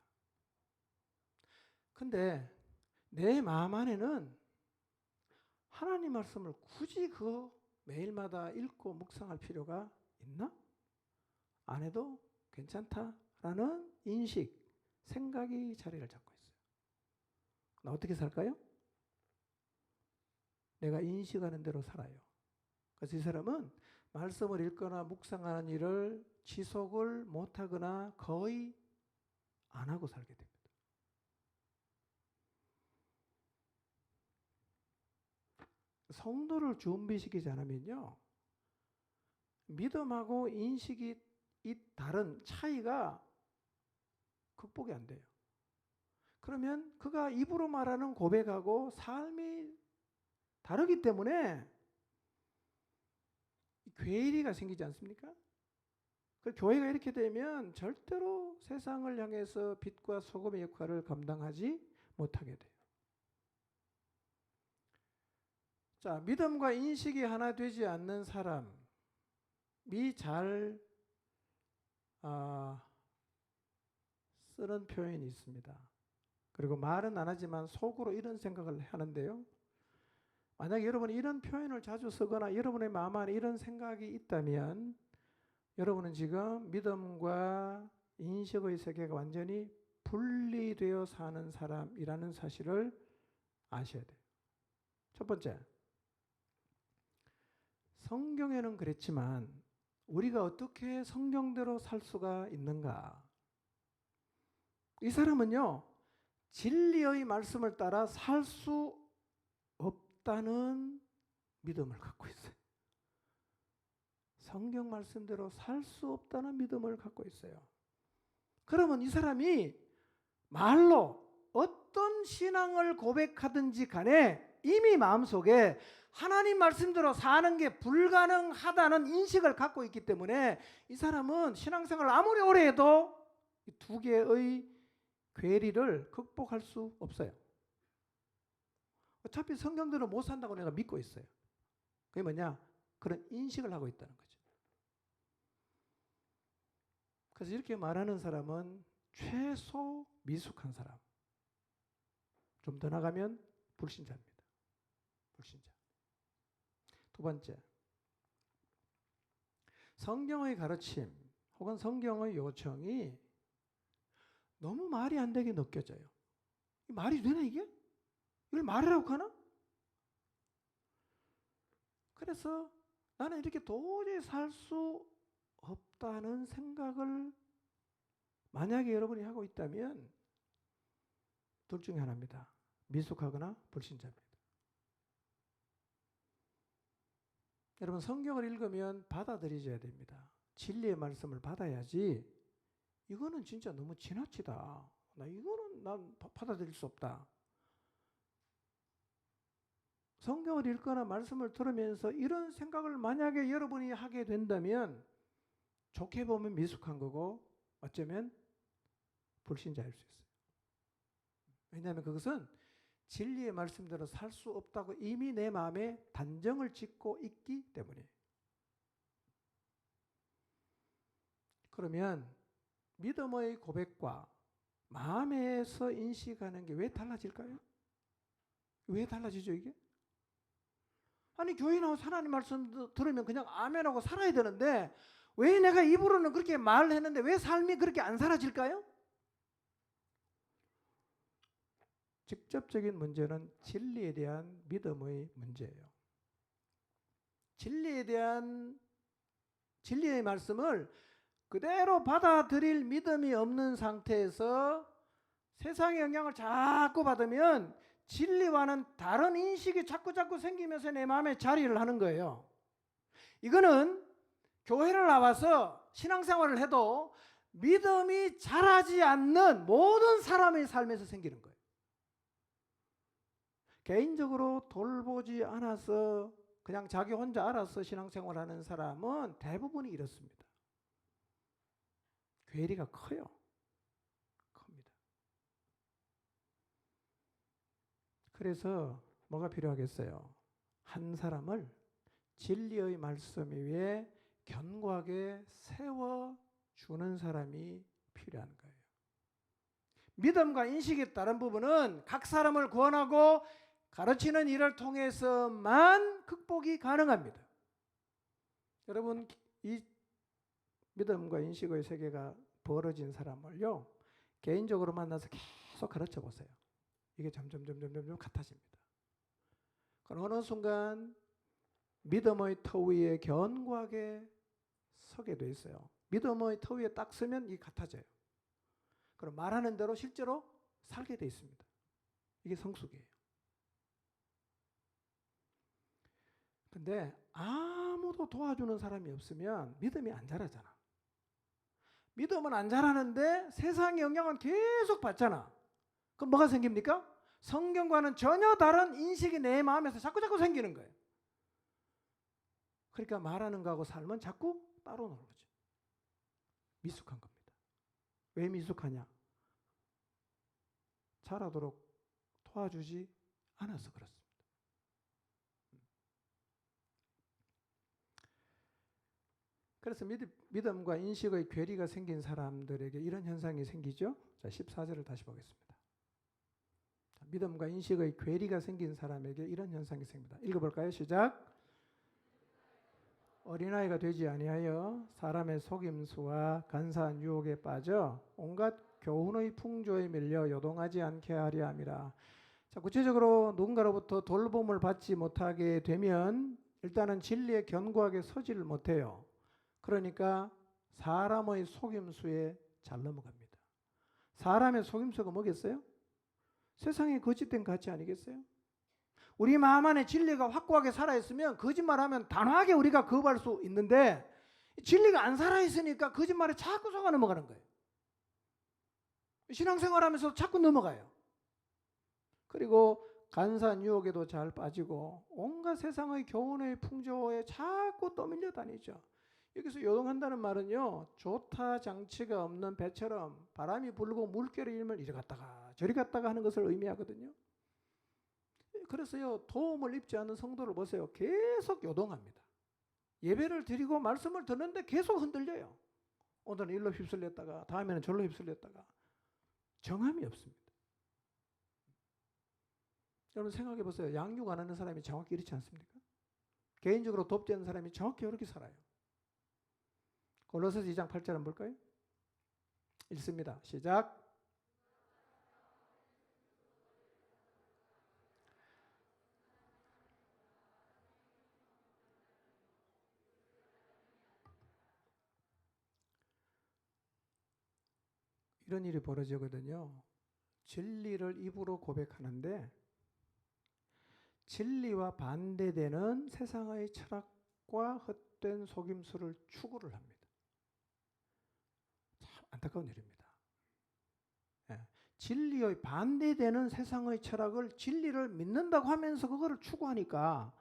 근데 내 마음 안에는 하나님 말씀을 굳이 매일마다 읽고 묵상할 필요가 있나? 안 해도 괜찮다라는 인식, 생각이 자리를 잡고 있어요. 나 어떻게 살까요? 내가 인식하는 대로 살아요. 그래서 이 사람은 말씀을 읽거나 묵상하는 일을 지속을 못하거나 거의 안 하고 살게 됩니다. 성도를 준비시키지 않으면요, 믿음하고 인식이 이 다른 차이가 극복이 안 돼요. 그러면 그가 입으로 말하는 고백하고 삶이 다르기 때문에 괴리가 생기지 않습니까? 그 교회가 이렇게 되면 절대로 세상을 향해서 빛과 소금의 역할을 감당하지 못하게 돼요. 자, 믿음과 인식이 하나 되지 않는 사람이 잘 쓰는 표현이 있습니다. 그리고 말은 안 하지만 속으로 이런 생각을 하는데요. 만약 여러분이 이런 표현을 자주 쓰거나 여러분의 마음 안에 이런 생각이 있다면 여러분은 지금 믿음과 인식의 세계가 완전히 분리되어 사는 사람이라는 사실을 아셔야 돼요. 첫 번째, 성경에는 그랬지만 우리가 어떻게 성경대로 살 수가 있는가? 이 사람은요, 진리의 말씀을 따라 살 수 없다는 믿음을 갖고 있어요. 성경 말씀대로 살 수 없다는 믿음을 갖고 있어요. 그러면 이 사람이 말로 어떤 신앙을 고백하든지 간에 이미 마음속에 하나님 말씀대로 사는 게 불가능하다는 인식을 갖고 있기 때문에 이 사람은 신앙생활을 아무리 오래 해도 이 두 개의 괴리를 극복할 수 없어요. 어차피 성경대로 못 산다고 내가 믿고 있어요. 그게 뭐냐? 그런 인식을 하고 있다는 거죠. 그래서 이렇게 말하는 사람은 최소 미숙한 사람. 좀 더 나가면 불신자입니다. 불신자. 두 번째, 성경의 가르침 혹은 성경의 요청이 너무 말이 안 되게 느껴져요. 말이 되나 이게? 이걸 말이라고 하나? 그래서 나는 이렇게 도저히 살 수 없다는 생각을 만약에 여러분이 하고 있다면 둘 중에 하나입니다. 미숙하거나 불신자입니다. 여러분 성경을 읽으면 받아들여야 됩니다. 진리의 말씀을 받아야지 이거는 진짜 너무 지나치다. 이거는 난 받아들일 수 없다. 성경을 읽거나 말씀을 들으면서 이런 생각을 만약에 여러분이 하게 된다면 좋게 보면 미숙한 거고 어쩌면 불신자일 수 있어요. 왜냐하면 그것은 진리의 말씀대로 살 수 없다고 이미 내 마음에 단정을 짓고 있기 때문에. 그러면 믿음의 고백과 마음에서 인식하는 게 왜 달라질까요? 왜 달라지죠 이게? 아니 교회 나와서 하나님 말씀 들으면 그냥 아멘하고 살아야 되는데 왜 내가 입으로는 그렇게 말했는데 왜 삶이 그렇게 안 사라질까요? 직접적인 문제는 진리에 대한 믿음의 문제예요. 진리의 말씀을 그대로 받아들일 믿음이 없는 상태에서 세상의 영향을 자꾸 받으면 진리와는 다른 인식이 자꾸 생기면서 내 마음에 자리를 하는 거예요. 이거는 교회를 나와서 신앙생활을 해도 믿음이 자라지 않는 모든 사람의 삶에서 생기는 거예요. 개인적으로 돌보지 않아서 그냥 자기 혼자 알아서 신앙생활하는 사람은 대부분이 이렇습니다. 괴리가 커요. 큽니다. 그래서 뭐가 필요하겠어요? 한 사람을 진리의 말씀 위에 견고하게 세워주는 사람이 필요한 거예요. 믿음과 인식에 따른 부분은 각 사람을 구원하고 가르치는 일을 통해서만 극복이 가능합니다. 여러분 이 믿음과 인식의 세계가 벌어진 사람을요 개인적으로 만나서 계속 가르쳐 보세요. 이게 점점 같아집니다. 그럼 어느 순간 믿음의 터 위에 견고하게 서게 돼 있어요. 믿음의 터 위에 딱 서면 이게 같아져요. 그럼 말하는 대로 실제로 살게 돼 있습니다. 이게 성숙이에요. 근데 아무도 도와주는 사람이 없으면 믿음이 안 자라잖아. 믿음은 안 자라는데 세상의 영향은 계속 받잖아. 그럼 뭐가 생깁니까? 성경과는 전혀 다른 인식이 내 마음에서 자꾸 생기는 거예요. 그러니까 말하는 거하고 삶은 자꾸 따로 노는 거죠. 미숙한 겁니다. 왜 미숙하냐? 자라도록 도와주지 않아서 그렇습니다. 그래서 믿음과 인식의 괴리가 생긴 사람들에게 이런 현상이 생기죠. 자, 14절을 다시 보겠습니다. 믿음과 인식의 괴리가 생긴 사람에게 이런 현상이 생깁니다. 읽어볼까요? 시작. 어린아이가 되지 아니하여 사람의 속임수와 간사한 유혹에 빠져 온갖 교훈의 풍조에 밀려 요동하지 않게 하려 함이라. 자, 구체적으로 누군가로부터 돌봄을 받지 못하게 되면 일단은 진리에 견고하게 서지를 못해요. 그러니까 사람의 속임수에 잘 넘어갑니다. 사람의 속임수가 뭐겠어요? 세상에 거짓된 가치 아니겠어요? 우리 마음 안에 진리가 확고하게 살아있으면 거짓말하면 단호하게 우리가 거부할 수 있는데 진리가 안 살아있으니까 거짓말에 자꾸 속아 넘어가는 거예요. 신앙생활하면서 자꾸 넘어가요. 그리고 간사한 유혹에도 잘 빠지고 온갖 세상의 교훈의 풍조에 자꾸 떠밀려 다니죠. 여기서 요동한다는 말은요, 조타 장치가 없는 배처럼 바람이 불고 물결이 일면 이리 갔다가 저리 갔다가 하는 것을 의미하거든요. 그래서요, 도움을 입지 않는 성도를 보세요. 계속 요동합니다. 예배를 드리고 말씀을 듣는데 계속 흔들려요. 오늘은 일로 휩쓸렸다가 다음에는 절로 휩쓸렸다가 정함이 없습니다. 여러분 생각해 보세요. 양육 안 하는 사람이 정확히 이렇지 않습니까? 개인적으로 돕지 않는 사람이 정확히 이렇게 살아요. 골로새서 2장 8절 한번 볼까요? 읽습니다. 시작. 이런 일이 벌어지거든요. 진리를 입으로 고백하는데 진리와 반대되는 세상의 철학과 헛된 속임수를 추구를 합니다. 참 안타까운 일입니다. 예. 진리의 반대되는 세상의 철학을 진리를 믿는다고 하면서 그거를 추구하니까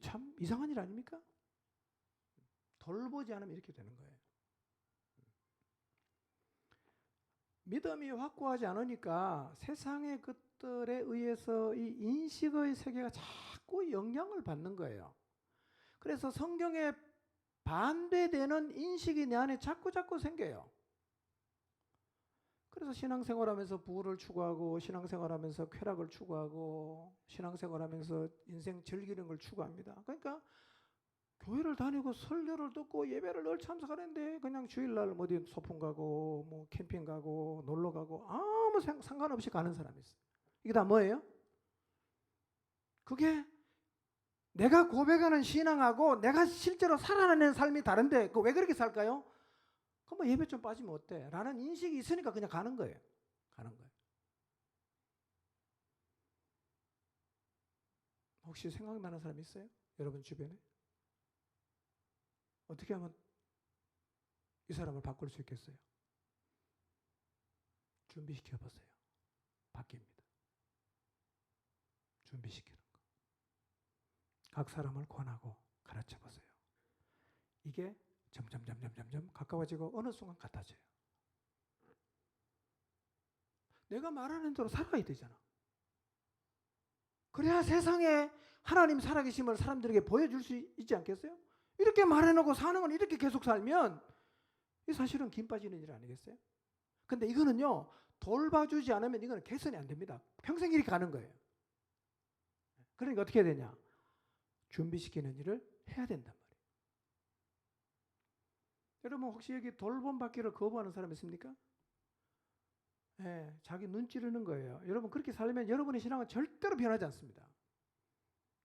참 이상한 일 아닙니까? 돌보지 않으면 이렇게 되는 거예요. 믿음이 확고하지 않으니까 세상의 것들에 의해서 이 인식의 세계가 자꾸 영향을 받는 거예요. 그래서 성경에 반대되는 인식이 내 안에 자꾸 생겨요. 그래서 신앙생활하면서 부를 추구하고 신앙생활하면서 쾌락을 추구하고 신앙생활하면서 인생 즐기는 걸 추구합니다. 그러니까 교회를 다니고 설교를 듣고 예배를 늘 참석하는데 그냥 주일날 어디 소풍 가고 뭐 캠핑 가고 놀러 가고 아무 상관없이 가는 사람이 있어요. 이게 다 뭐예요? 그게 내가 고백하는 신앙하고 내가 실제로 살아내는 삶이 다른데 왜 그렇게 살까요? 그럼 뭐 예배 좀 빠지면 어때? 라는 인식이 있으니까 그냥 가는 거예요. 가는 거예요. 혹시 생각나는 사람 있어요? 여러분 주변에? 어떻게 하면 이 사람을 바꿀 수 있겠어요? 준비시켜 보세요. 바뀝니다. 준비시키는 거. 각 사람을 권하고 가르쳐 보세요. 이게 점점 가까워지고 어느 순간 같아져요. 내가 말하는 대로 살아야 되잖아. 그래야 세상에 하나님 살아계심을 사람들에게 보여줄 수 있지 않겠어요? 이렇게 말해놓고 사는 건 이렇게 계속 살면 이 사실은 김 빠지는 일 아니겠어요? 근데 이거는요, 돌봐주지 않으면 이거는 개선이 안 됩니다. 평생 이렇게 가는 거예요. 그러니까 어떻게 해야 되냐? 준비시키는 일을 해야 된단 말이에요. 여러분 혹시 여기 돌봄 받기를 거부하는 사람 있습니까? 네, 자기 눈 찌르는 거예요. 여러분 그렇게 살면 여러분의 신앙은 절대로 변하지 않습니다.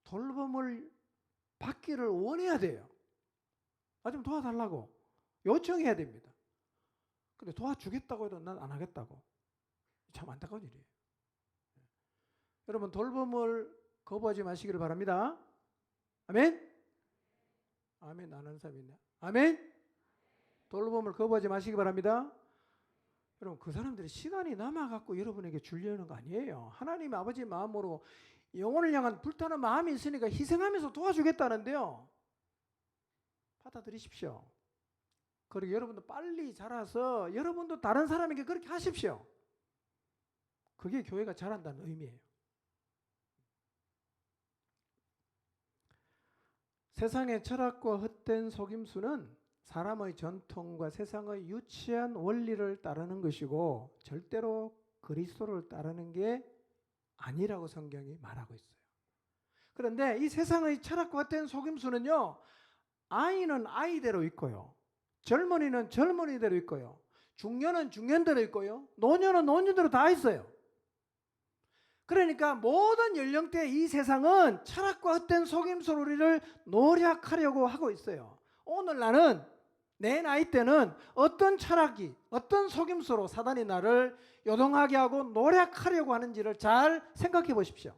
돌봄을 받기를 원해야 돼요. 좀 도와달라고 요청해야 됩니다. 근데 도와주겠다고 해도 난 안 하겠다고. 참 안타까운 일이에요. 여러분 돌봄을 거부하지 마시기를 바랍니다. 아멘? 아멘 안 하는 사람이 있네. 아멘? 돌봄을 거부하지 마시기 바랍니다. 여러분 그 사람들이 시간이 남아갖고 여러분에게 주려는 거 아니에요. 하나님 아버지 마음으로 영혼을 향한 불타는 마음이 있으니까 희생하면서 도와주겠다는데요. 받아들이십시오. 그리고 여러분도 빨리 자라서 여러분도 다른 사람에게 그렇게 하십시오. 그게 교회가 자란다는 의미예요. 세상의 철학과 헛된 속임수는 사람의 전통과 세상의 유치한 원리를 따르는 것이고 절대로 그리스도를 따르는 게 아니라고 성경이 말하고 있어요. 그런데 이 세상의 철학과 헛된 속임수는요, 아이는 아이대로 있고요, 젊은이는 젊은이대로 있고요, 중년은 중년대로 있고요, 노년은 노년대로 다 있어요. 그러니까 모든 연령대 이 세상은 철학과 헛된 속임수를 노력하려고 하고 있어요. 오늘 나는 내 나이 때는 어떤 철학이 어떤 속임수로 사단이 나를 요동하게 하고 노력하려고 하는지를 잘 생각해 보십시오.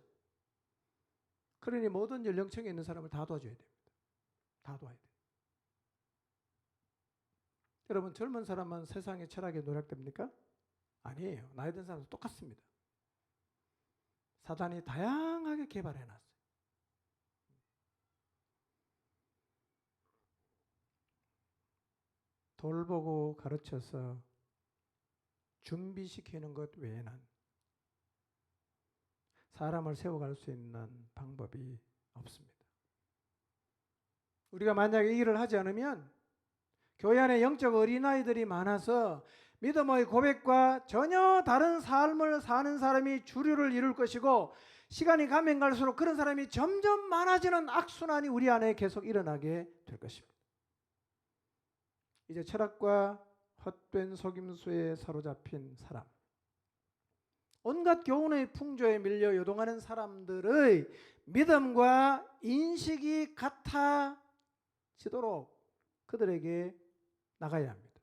그러니 모든 연령층에 있는 사람을 다 도와줘야 됩니다. 다 도와야 돼요. 여러분 젊은 사람만 세상의 철학에 노력됩니까? 아니에요. 나이 든 사람도 똑같습니다. 사단이 다양하게 개발해놨어요. 돌보고 가르쳐서 준비시키는 것 외에는 사람을 세워갈 수 있는 방법이 없습니다. 우리가 만약에 이 일을 하지 않으면 교회 안에 영적 어린아이들이 많아서 믿음의 고백과 전혀 다른 삶을 사는 사람이 주류를 이룰 것이고 시간이 가면 갈수록 그런 사람이 점점 많아지는 악순환이 우리 안에 계속 일어나게 될 것입니다. 이제 철학과 헛된 속임수에 사로잡힌 사람, 온갖 교훈의 풍조에 밀려 요동하는 사람들의 믿음과 인식이 같아지도록 그들에게 나가야 합니다.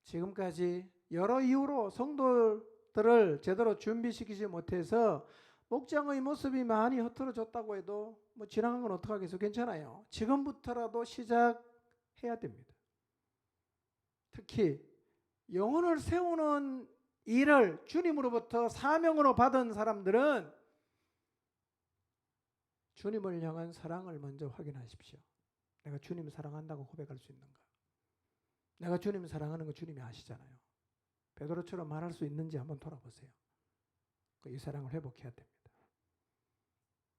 지금까지 여러 이유로 성도들을 제대로 준비시키지 못해서 목장의 모습이 많이 흐트러졌다고 해도 뭐 지나간 건 어떡하겠어, 괜찮아요. 지금부터라도 시작해야 됩니다. 특히 영혼을 세우는 일을 주님으로부터 사명으로 받은 사람들은 주님을 향한 사랑을 먼저 확인하십시오. 내가 주님 사랑한다고 고백할 수 있는가? 내가 주님 사랑하는 거 주님이 아시잖아요. 베드로처럼 말할 수 있는지 한번 돌아보세요. 이 사랑을 회복해야 됩니다.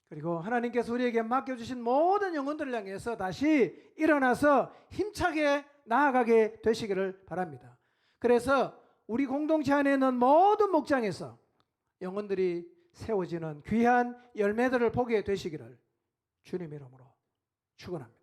그리고 하나님께서 우리에게 맡겨주신 모든 영혼들을 향해서 다시 일어나서 힘차게 나아가게 되시기를 바랍니다. 그래서 우리 공동체 안에 있는 모든 목장에서 영혼들이 세워지는 귀한 열매들을 보게 되시기를 주님의 이름으로 축원합니다.